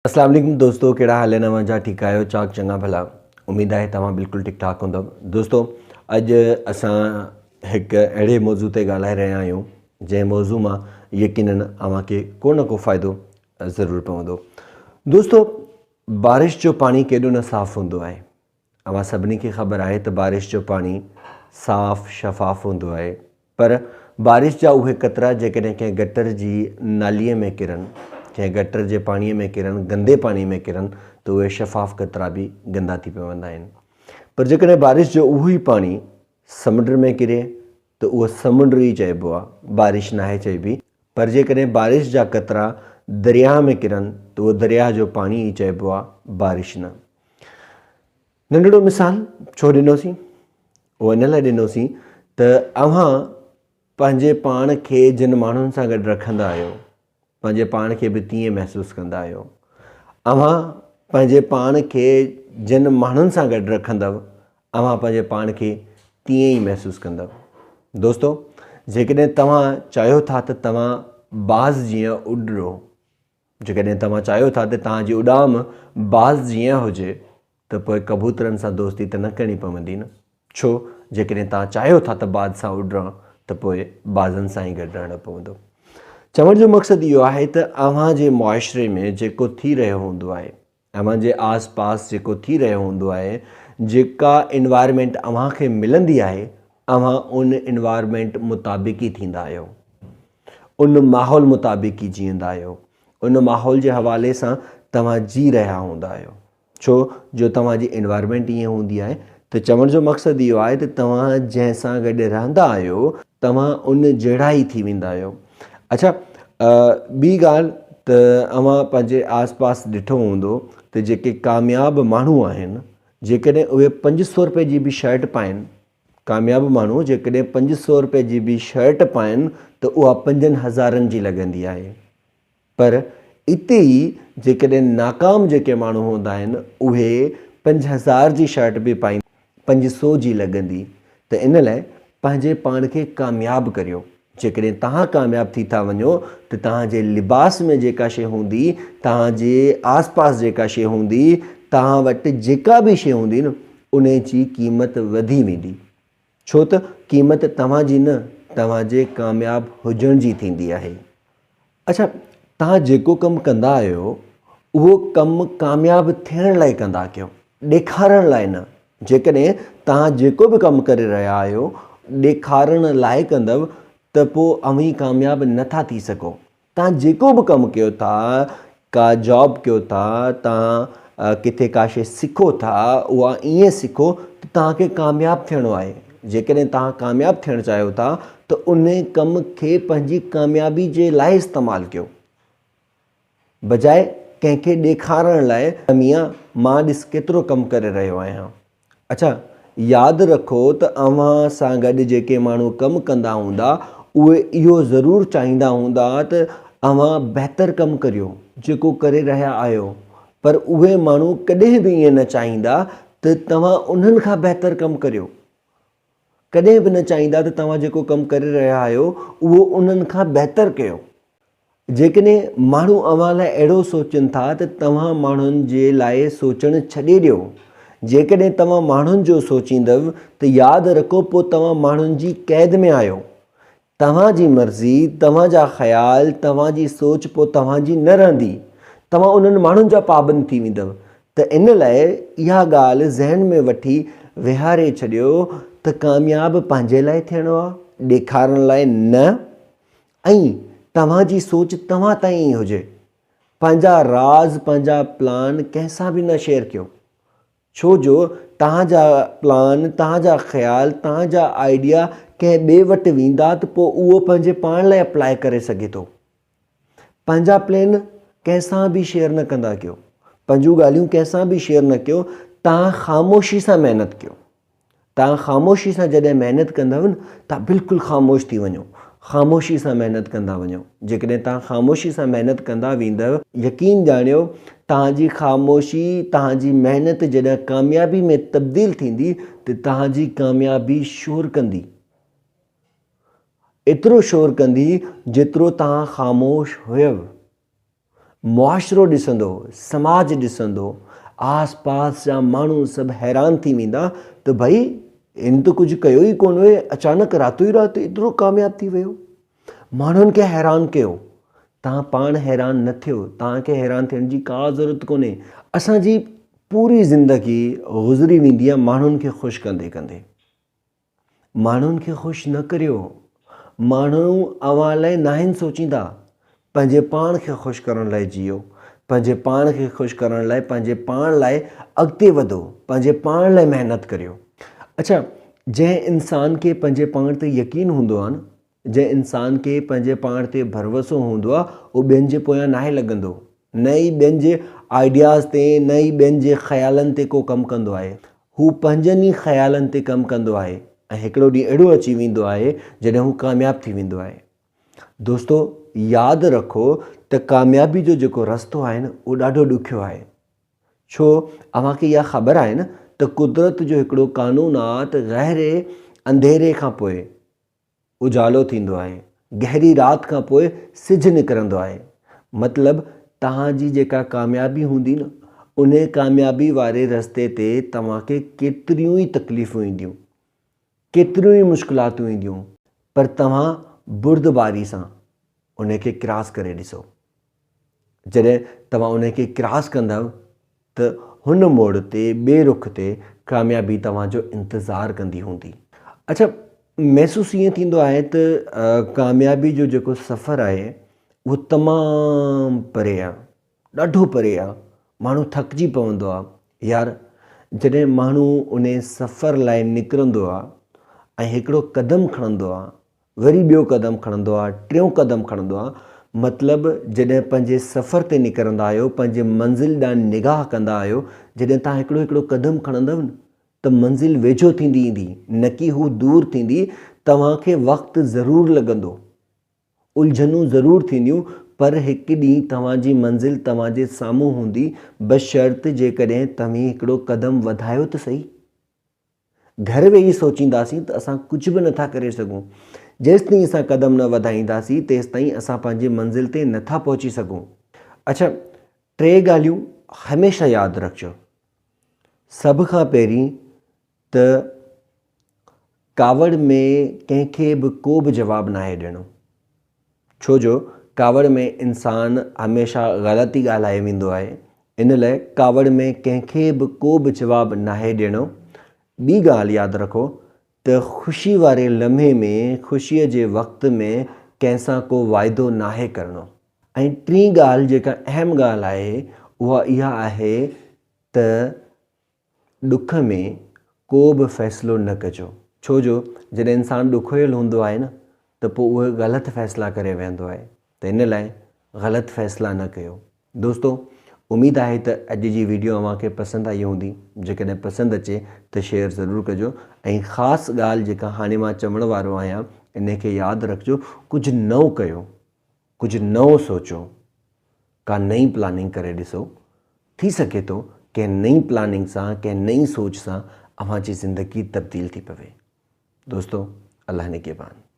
अस्सलाम वालेकुम दोस्तों, कहिड़ा हाल आहिनि तव्हांजा? ठीकु आहियो? चाक चङा भला? उमेद आहे तव्हां बिल्कुलु ठीकु ठाक हूंदव। दोस्तों, अॼु असां हिकु अहिड़े मौज़ू ते ॻाल्हाए रहिया आहियूं जंहिं मौज़ू मां यकीनन अव्हांखे को न को फ़ाइदो ज़रूरु पवंदो। दोस्तों, बारिश जो पाणी केॾो न साफ़ु हूंदो आहे। अव्हां सभिनी खे ख़बर आहे त बारिश जो पाणी साफ़ शफ़ाफ़ हूंदो आहे, पर बारिश जा उहे क़तरा जेकॾहिं कंहिं गटर जी नालीअ में किरनि, कंहिं गटर जे पाणीअ में किरनि, गंदे पाणी में किरनि, त उहे शफ़ाफ़ क़तरा बि गंदा थी पवंदा आहिनि। पर जेकॾहिं बारिश जो उहो ई पाणी समुंड में किरे त उहो समुंड ई चइबो आहे, बारिश नाहे चइबी। पर जेकॾहिं बारिश जा क़तरा दरिया में किरनि त उहो दरिया जो पाणी ई चइबो आहे, बारिश न। नंढड़ो मिसाल छो ॾिनोसीं? उहो इन लाइ ॾिनोसीं त अव्हां पंहिंजे पाण खे जिन माण्हुनि सां गॾु रखंदा आहियो, पंहिंजे पाण खे बि तीअं महसूसु कंदा आहियो। अव्हां पंहिंजे पाण खे जिन माण्हुनि सां गॾु रखंदव, अव्हां पंहिंजे पाण खे तीअं ई महसूसु कंदव। दोस्तों, जेकॾहिं तव्हां चाहियो था त तव्हां बाज़ जीअं उॾो, जेकॾहिं तव्हां चाहियो था त तव्हांजी उॾाम बाज़ जीअं हुजे, त पोइ कबूतरनि सां दोस्ती त न करणी पवंदी न। छो? जेकॾहिं तव्हां चाहियो था त बाज़ सां उॾणु, त पोइ बाज़नि सां ई गॾु रहणो पवंदो। चवण जो मक़सदु इहो आहे त अव्हां जे मुआशिरे में जेको थी रहियो हूंदो आहे, अव्हां जे आस पास जेको थी रहियो हूंदो आहे, जेका इन्वायरमेंट अव्हांखे मिलंदी आहे, अव्हां उन इन्वायरमेंट मुताबिक़ ई थींदा आहियो, उन माहौल मुताबिक़ ई जीअंदा आहियो, उन माहौल जे हवाले सां तव्हां जी रहिया हूंदा आहियो। छो जो तव्हांजी इन्वायरमेंट ईअं हूंदी आहे। त चवण जो मक़सदु इहो आहे त तव्हां जंहिंसां गॾु रहंदा आहियो, तव्हां उन जहिड़ा ई थी वेंदा आहियो। अच्छा, ॿी ॻाल्हि त अव्हां पंहिंजे आस पास ॾिठो हूंदो त जेके कामयाब माण्हू आहिनि, जेकॾहिं उहे 500 रुपए जी बि शर्ट पाइनि, कामयाब माण्हू जेकॾहिं 500 रुपए जी बि शर्ट पाइनि त उहा 5000 जी लॻंदी आहे। पर इते ई जेकॾहिं नाकाम जेके माण्हू हूंदा आहिनि, उहे 5000 जी शर्ट बि पाइनि, 500 जी लॻंदी। त इन लाइ पंहिंजे पाण खे कामयाबु करियो। जेकॾहिं तव्हां कामयाबु थी था वञो त तव्हांजे लिबास में जेका शइ हूंदी, तव्हांजे आस पास जेका शइ हूंदी, तव्हां वटि जेका बि शइ हूंदी न, उन जी क़ीमत वधी वेंदी। छो त क़ीमत तव्हांजी न, तव्हांजे कामयाबु हुजण जी थींदी आहे। अच्छा, तव्हां जेको कमु कंदा आहियो, उहो कमु कामयाबु थियण लाइ कंदा कयो, ॾेखारण लाइ न। जेकॾहिं तव्हां जेको बि कमु करे रहिया आहियो ॾेखारण लाइ कंदव, त पोइ अव्हीं कामयाबु नथा थी सघो। तव्हां जेको बि कमु कयो था, का जॉब कयो था, तव्हां किथे का शइ सिखो था, उहा ईअं सिखो त तव्हांखे कामयाबु थियणो आहे। जेकॾहिं तव्हां कामयाबु थियणु चाहियो था त उन कम खे पंहिंजी कामयाबी जे लाइ इस्तेमालु कयो, बजाए कंहिंखे ॾेखारण लाइ त मियां मां ॾिस केतिरो कमु करे रहियो आहियां। अच्छा, यादि रखो त अव्हां सां गॾु जेके माण्हू कमु कंदा हूंदा, उहे इहो ज़रूरु चाहींदा हूंदा त अव्हां बहितरु कमु करियो जेको करे रहिया आहियो। पर उहे माण्हू कॾहिं बि ईअं न चाहींदा त तव्हां उन्हनि खां बहितरु कमु करियो। कॾहिं बि न चाहींदा त तव्हां जेको कमु करे रहिया आहियो, उहो उन्हनि खां बहितरु कयो। जेकॾहिं माण्हू अव्हां लाइ अहिड़ो सोचनि था त तव्हां माण्हुनि जे लाइ सोचणु छॾे ॾियो। जेकॾहिं तव्हां माण्हुनि जो सोचींदव त यादि रखो, पोइ तव्हां माण्हुनि जी क़ैद में आहियो। तव्हांजी मर्ज़ी, तव्हांजा ख़्याल, तव्हांजी सोच पोइ तव्हांजी न रहंदी। तव्हां उन्हनि माण्हुनि जा पाबंद थी वेंदव। त इन लाइ इहा ॻाल्हि ज़हन में वठी विहारे छॾियो त कामयाबु पंहिंजे लाइ थियणो आहे, ॾेखारण लाइ न। ऐं तव्हांजी सोच तव्हां ताईं ई हुजे। पंहिंजा राज़, पंहिंजा प्लान कंहिंसां बि न शेयर कयो। छो जो तव्हांजा प्लान, तव्हांजा ख़्याल, तव्हांजा आइडिया कंहिं ॿिए वटि वेंदा त पोइ उहो पंहिंजे पाण लाइ अप्लाई करे सघे थो। पंहिंजा प्लान कंहिंसां बि शेयर न कंदा कयो, पंहिंजूं ॻाल्हियूं कंहिंसां बि शेयर न कयो। तव्हां ख़ामोशी सां महिनत कयो। तव्हां ख़ामोशी सां जॾहिं महिनत कंदव न, तव्हां बिल्कुलु ख़ामोश थी वञो, ख़ामोशी सां महिनत कंदा वञो। जेकॾहिं तव्हां ख़ामोशी सां महिनत कंदा वेंदव, यकीन ॼाणियो तव्हांजी ख़ामोशी, तव्हांजी महिनत जॾहिं कामयाबी में तब्दील थींदी त तव्हांजी कामयाबी शोर कंदी, एतिरो शोर कंदी जेतिरो तव्हां ख़ामोश हुयव। मुआशिरो ॾिसंदो, समाज ॾिसंदो, आस पास जा माण्हू सभु हैरान थी वेंदा त भई इन त कुझु कयो ई कोन हुए, अचानक रातो ई राति एतिरो कामयाबु थी वियो। माण्हुनि खे हैरान कयो। तव्हां पाण हैरान न थियो, तव्हांखे हैरान थियण जी का ज़रूरत कोन्हे। असांजी पूरी ज़िंदगी गुज़री वेंदी आहे माण्हुनि खे ख़ुशि कंदे कंदे। माण्हुनि खे ख़ुशि न करियो। माण्हू अव्हां लाइ न आहिनि सोचींदा। पंहिंजे पाण खे ख़ुशि करण लाइ जियो। पंहिंजे पाण खे ख़ुशि करण लाइ पंहिंजे पाण लाइ अॻिते वधो, पंहिंजे पाण लाइ महिनत करियो। अच्छा, जंहिं इंसान खे पंहिंजे पाण ते यकीन हूंदो आहे न, जंहिं इंसान खे पंहिंजे पाण ते भरोसो हूंदो आहे, उहो ॿियनि जे पोयां नाहे लॻंदो, न ई ॿियनि जे आइडियाज़ ते, न ई ॿियनि जे ख़्यालनि ते को कमु कंदो आहे। हू पंहिंजनि ई ख़्यालनि ते कमु कंदो आहे ऐं हिकिड़ो ॾींहुं अहिड़ो अची वेंदो आहे जॾहिं हू कामयाबु थी वेंदो आहे। दोस्तो, यादि रखो त कामयाबी जो जेको रस्तो आहे न, उहो ॾाढो ॾुखियो आहे। छो, अव्हांखे इहा ख़बर आहे न त कुदरत जो हिकिड़ो क़ानूनु आहे त गहरे अंधेरे खां पोइ उजालो थींदो आहे, गहरी राति खां पोइ सिजु निकिरंदो आहे। मतिलबु तव्हांजी जेका कामयाबी हूंदी न, उन कामयाबी वारे रस्ते ते तव्हांखे केतिरियूं ई तकलीफ़ूं ईंदियूं, केतिरियूं ई मुश्किलातूं ईंदियूं, पर तव्हां बुर्दबारी सां उन खे क्रॉस करे ॾिसो। जॾहिं तव्हां उन खे क्रॉस कंदव त हुन मोड़ ते, ॿिए रुख ते कामयाबी तव्हांजो इंतज़ारु कंदी हूंदी। अच्छा, महसूसु ईअं थींदो आहे त कामयाबी जो जेको सफ़रु आहे उहो तमामु परे आहे, ॾाढो परे आहे। माण्हू थकिजी पवंदो आहे। यार, जॾहिं माण्हू उन सफ़र लाइ निकिरंदो आहे ऐं हिकिड़ो क़दम खणंदो आहे, वरी ॿियो क़दम खणंदो आहे, टियों क़दम खणंदो आहे, मतिलबु जॾहिं पंहिंजे सफ़र ते निकिरंदा आहियो, पंहिंजे मंज़िल ॾांहुं निगाह कंदा आहियो, जॾहिं तव्हां हिकिड़ो हिकिड़ो क़दम खणंदव न त मंज़िल वेझो थींदी ईंदी, न की हू दूरि थींदी। तव्हांखे वक़्तु ज़रूरु लॻंदो, उलझनूं ज़रूरु थींदियूं, पर हिकु ॾींहुं तव्हांजी मंज़िल तव्हांजे साम्हूं हूंदी, बशर्ते जेकॾहिं तव्हीं हिकिड़ो क़दम वधायो त सही। घर वेही सोचींदासीं त असां कुझु बि नथा करे सघूं। जेसिताईं असां क़दम न वधाईंदासीं तेसिताईं असां पंहिंजी मंज़िल ते नथा पहुची सघूं। अच्छा, 3 ॻाल्हियूं हमेशह यादि रखिजो। सभ खां पहिरीं त कावड़ में कंहिंखे बि को बि जवाबु नाहे ॾियणो। छो जो कावड़ में इंसानु हमेशह ग़लति ई ॻाल्हाए वेंदो आहे। इन लाइ कावड़ में कंहिंखे बि को बि जवाबु नाहे ॾियणो। ॿी ॻाल्हि यादि रखो त ख़ुशी वारे लम्हे में, ख़ुशीअ जे वक़्त में कंहिंसां को वाइदो नाहे करिणो। ऐं टीं ॻाल्हि जेका अहम ॻाल्हि आहे उहा इहा आहे त ॾुख में को बि फ़ैसिलो न कजो। छो जो जॾहिं इंसानु ॾुखियल हूंदो आहे न त पोइ उहे ग़लति फ़ैसिला करे वेहंदो आहे। त इन लाइ ग़लति फ़ैसिला न कयो। दोस्तो, उमेदु आहे त अॼु जी वीडियो अव्हांखे पसंदि आई हूंदी। जेकॾहिं पसंदि अचे त शेयर ज़रूरु कजो। ऐं ख़ासि ॻाल्हि जेका हाणे मां चवण वारो आहियां, इन खे यादि रखिजो, कुझु नओं कयो, कुझु नओं सोचो, का नई प्लानिंग करे ॾिसो। थी सघे थो कंहिं नई प्लानिंग सां, कंहिं नई सोच सां अव्हांजी ज़िंदगी तब्दील थी पवे। दोस्तो, अल्लाह निगहबान।